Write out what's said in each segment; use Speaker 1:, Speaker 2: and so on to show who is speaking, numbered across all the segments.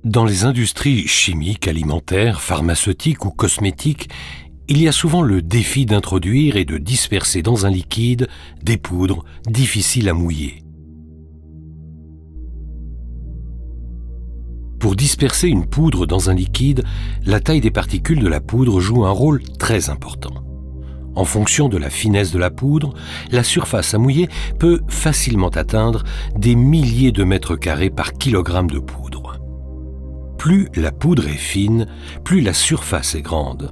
Speaker 1: Dans les industries chimiques, alimentaires, pharmaceutiques ou cosmétiques, il y a souvent le défi d'introduire et de disperser dans un liquide des poudres difficiles à mouiller. Pour disperser une poudre dans un liquide, la taille des particules de la poudre joue un rôle très important. En fonction de la finesse de la poudre, la surface à mouiller peut facilement atteindre des milliers de mètres carrés par kilogramme de poudre. Plus la poudre est fine, plus la surface est grande.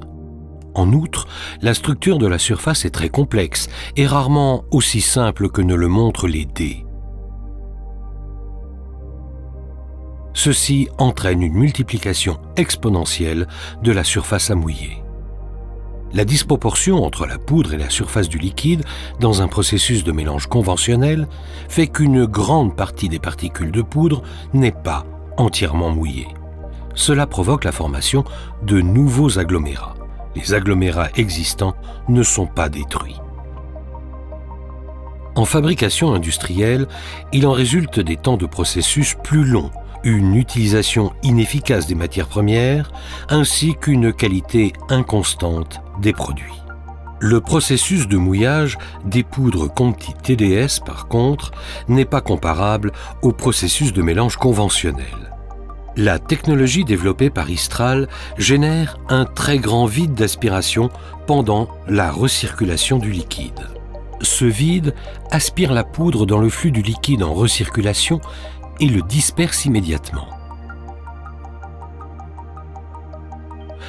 Speaker 1: En outre, la structure de la surface est très complexe et rarement aussi simple que ne le montrent les dés. Ceci entraîne une multiplication exponentielle de la surface à mouiller. La disproportion entre la poudre et la surface du liquide dans un processus de mélange conventionnel fait qu'une grande partie des particules de poudre n'est pas entièrement mouillée. Cela provoque la formation de nouveaux agglomérats. Les agglomérats existants ne sont pas détruits. En fabrication industrielle, il en résulte des temps de processus plus longs, une utilisation inefficace des matières premières, ainsi qu'une qualité inconstante des produits. Le processus de mouillage des poudres Conti TDS, par contre, n'est pas comparable au processus de mélange conventionnel. La technologie développée par Istral génère un très grand vide d'aspiration pendant la recirculation du liquide. Ce vide aspire la poudre dans le flux du liquide en recirculation et le disperse immédiatement.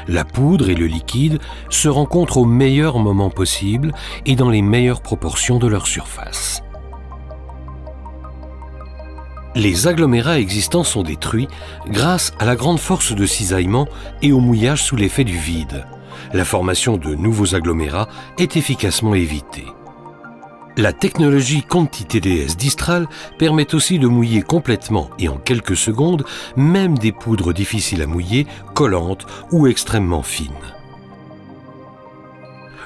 Speaker 1: La poudre et le liquide se rencontrent au meilleur moment possible et dans les meilleures proportions de leur surface. Les agglomérats existants sont détruits grâce à la grande force de cisaillement et au mouillage sous l'effet du vide. La formation de nouveaux agglomérats est efficacement évitée. La technologie Conti TDS d'Istral permet aussi de mouiller complètement et en quelques secondes, même des poudres difficiles à mouiller, collantes ou extrêmement fines.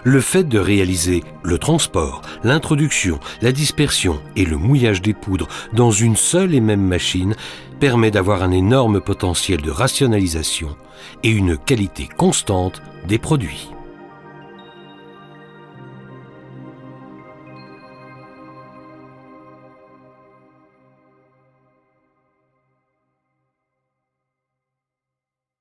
Speaker 1: Le fait de réaliser le transport, l'introduction, la dispersion et le mouillage des poudres dans une seule et même machine permet d'avoir un énorme potentiel de rationalisation et une qualité constante des produits.